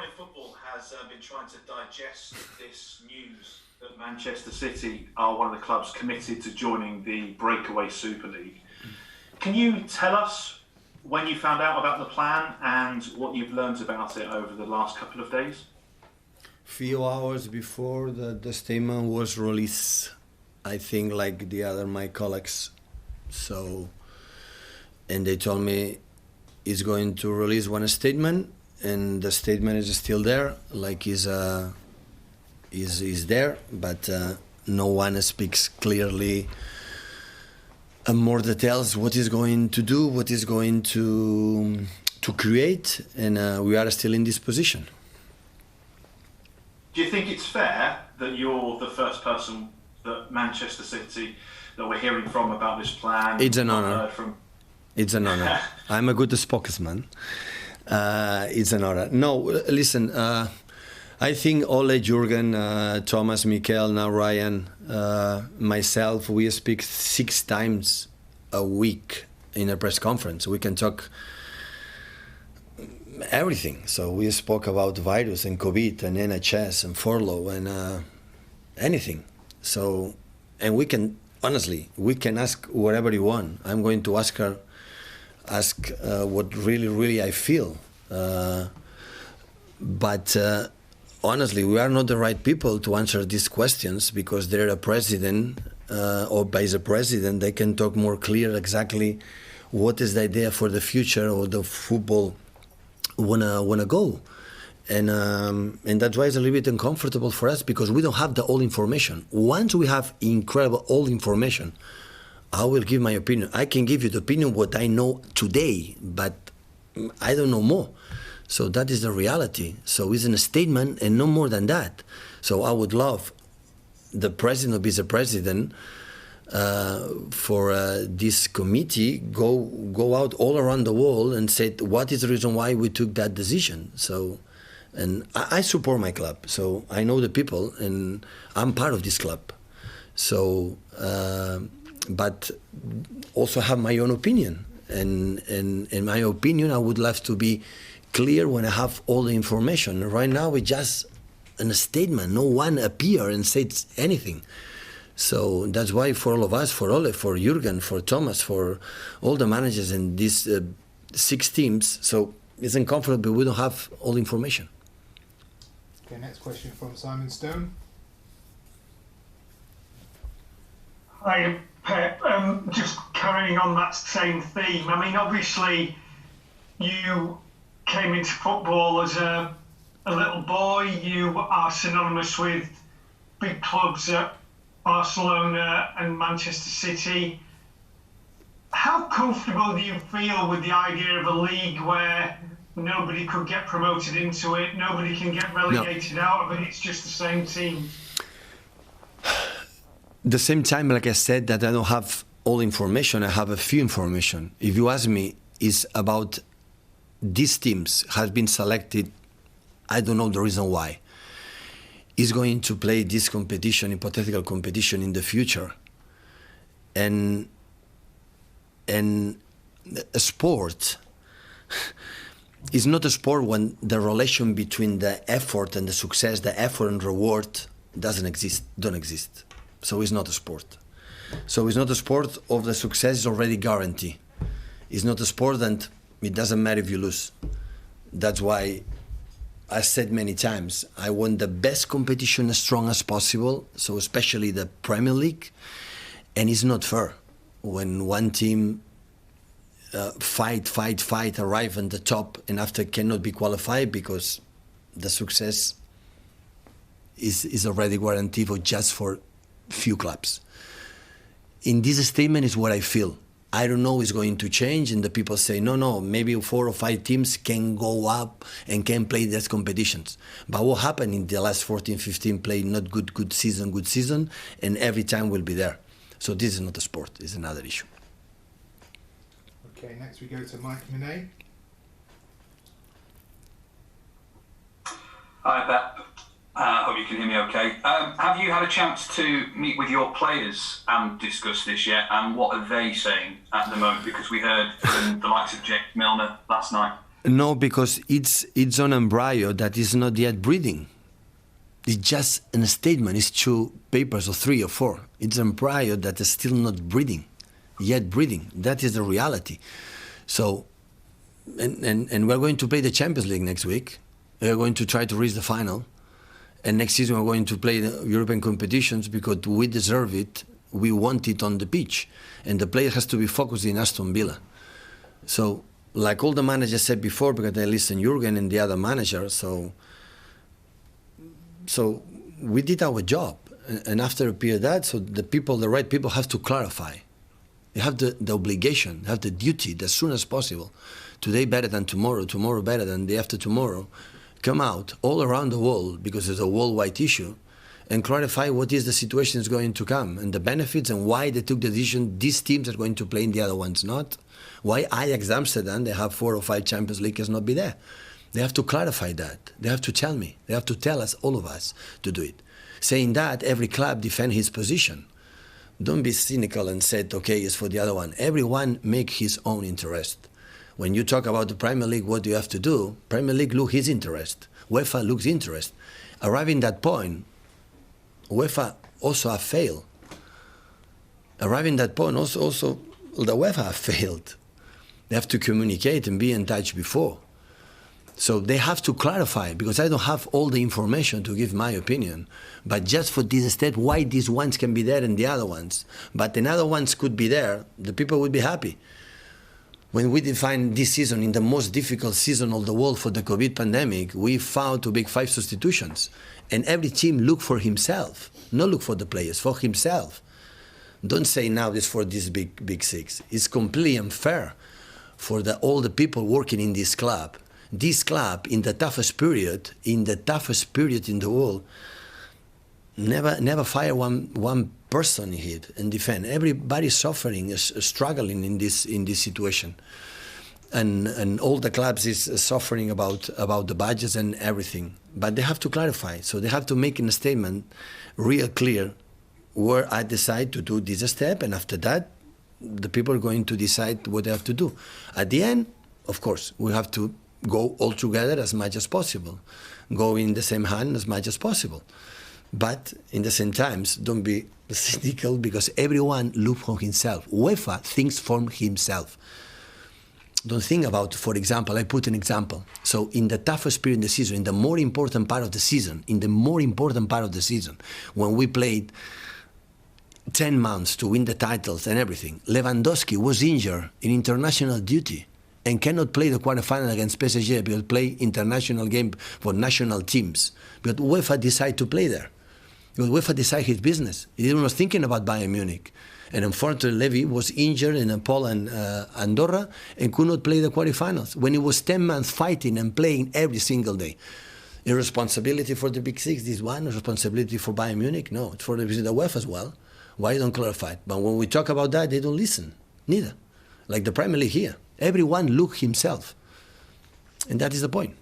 everyone in football has been trying to digest this news that Manchester City are one of the clubs committed to joining the breakaway Super League. Can you tell us when you found out about the plan and what you've learned about it over the last couple of days? Few hours before the statement was released, I think, like the other my colleagues. So, and they told me it's going to release one statement, and the statement is still there, like is there, but no one speaks clearly more details what is going to do, what is going to create, and we are still in this position. Do you think it's fair that you're the first person that Manchester City that we're hearing from about this plan? It's an honor. It's an honor. I'm a good spokesman. It's an honor. No, listen, I think Ole, Jurgen, Thomas, Mikel, now Ryan, myself, we speak 6 times a week in a press conference. We can talk everything. So we spoke about virus and COVID and NHS and furlough and anything. So, and we can, honestly, we can ask whatever you want. I'm going to ask what really I feel. But honestly, we are not the right people to answer these questions because they're a president or vice president. They can talk more clear exactly what is the idea for the future or the football wanna go. And that's why it's a little bit uncomfortable for us because we don't have the all information. Once we have incredible all information, I will give my opinion. I can give you the opinion what I know today, but I don't know more. So that is the reality. So it's a statement and no more than that. So I would love the president or vice-president for this committee go out all around the world and say what is the reason why we took that decision. So, and I support my club. So I know the people and I'm part of this club. So, but also have my own opinion. And in my opinion, I would love to be clear when I have all the information. Right now, it's just a statement. No one appear and said anything. So that's why for all of us, for Ole, for Jurgen, for Thomas, for all the managers in these 6 teams, so it's uncomfortable. We don't have all the information. Okay, next question from Simon Stone. Hi, Pep. Just carrying on that same theme. I mean, obviously, you came into football as a little boy. You are synonymous with big clubs at Barcelona and Manchester City. How comfortable do you feel with the idea of a league where nobody could get promoted into it, nobody can get relegated out of it, it's just the same team? The same time, like I said, that I don't have all information, I have a few information. If you ask me, it's about these teams has been selected, I don't know the reason why. Is going to play this competition, hypothetical competition in the future. And a sport is not a sport when the relation between the effort and the success, the effort and reward don't exist. So it's not a sport. So it's not a sport of the success is already guaranteed. It's not a sport and it doesn't matter if you lose. That's why I said many times, I want the best competition as strong as possible, so especially the Premier League, and it's not fair when one team fight, arrive on the top, and after cannot be qualified because the success is already guaranteed for just for few clubs. In this statement is what I feel. I don't know it's going to change, and the people say, no, maybe 4 or 5 teams can go up and can play these competitions. But what happened in the last 14, 15 play not good season, and every time we'll be there. So this is not a sport, it's another issue. Okay, next we go to Mike Minet. Hi, Pep. Hope you can hear me okay. Have you had a chance to meet with your players and discuss this yet? And what are they saying at the moment? Because we heard from the likes of Jake Milner last night. No, because it's an embryo that is not yet breathing. It's just a statement. It's 2 papers or 3 or 4. It's an embryo that is still not breathing, yet breathing. That is the reality. So, and we're going to play the Champions League next week. We're going to try to reach the final. And next season we're going to play the European competitions because we deserve it. We want it on the pitch. And the player has to be focused in Aston Villa. So, like all the managers said before, because I listened Jurgen and the other managers, so we did our job. And after a period of that, so the right people have to clarify. They have the obligation, have the duty as soon as possible. Today better than tomorrow, tomorrow better than the after tomorrow. Come out all around the world, because it's a worldwide issue, and clarify what is the situation is going to come, and the benefits, and why they took the decision these teams are going to play and the other ones not. Why Ajax Amsterdam, they have 4 or 5 Champions League, has not be there. They have to clarify that. They have to tell me. They have to tell us, all of us, to do it. Saying that, every club defend his position. Don't be cynical and say, okay, it's for the other one. Everyone make his own interest. When you talk about the Premier League, what do you have to do? Premier League look his interest. UEFA looks interest. Arriving that point, UEFA also have failed. Arriving that point, also the UEFA have failed. They have to communicate and be in touch before. So they have to clarify, because I don't have all the information to give my opinion. But just for this step, why these ones can be there and the other ones, but the other ones could be there, the people would be happy. When we defined this season in the most difficult season of the world for the COVID pandemic, we found to make 5 substitutions. And every team look for himself, not look for the players, for himself. Don't say now this for this big 6. It's completely unfair for all the people working in this club. This club, in the toughest period in the world, never fire one person in it and defend. Everybody's suffering, is struggling in this situation, and all the clubs is suffering about the budgets and everything. But they have to clarify. So they have to make a statement real clear where I decide to do this step, and after that, the people are going to decide what they have to do. At the end, of course, we have to go all together as much as possible, go in the same hand as much as possible. But in the same times, don't be cynical, because everyone looks for himself. UEFA thinks for himself. Don't think about, for example, I put an example. So in the toughest period in the season, in the more important part of the season, when we played 10 months to win the titles and everything, Lewandowski was injured in international duty and cannot play the quarterfinal against PSG because play international game for national teams. But UEFA decided to play there. Because UEFA decided his business. He was thinking about Bayern Munich. And unfortunately, Levy was injured in Poland, Andorra, and could not play the quarterfinals when he was 10 months fighting and playing every single day. Irresponsibility for the Big 6, this one. Responsibility for Bayern Munich? No, it's for the UEFA as well. Why don't clarify it? But when we talk about that, they don't listen. Neither. Like the Premier League here. Everyone look himself. And that is the point.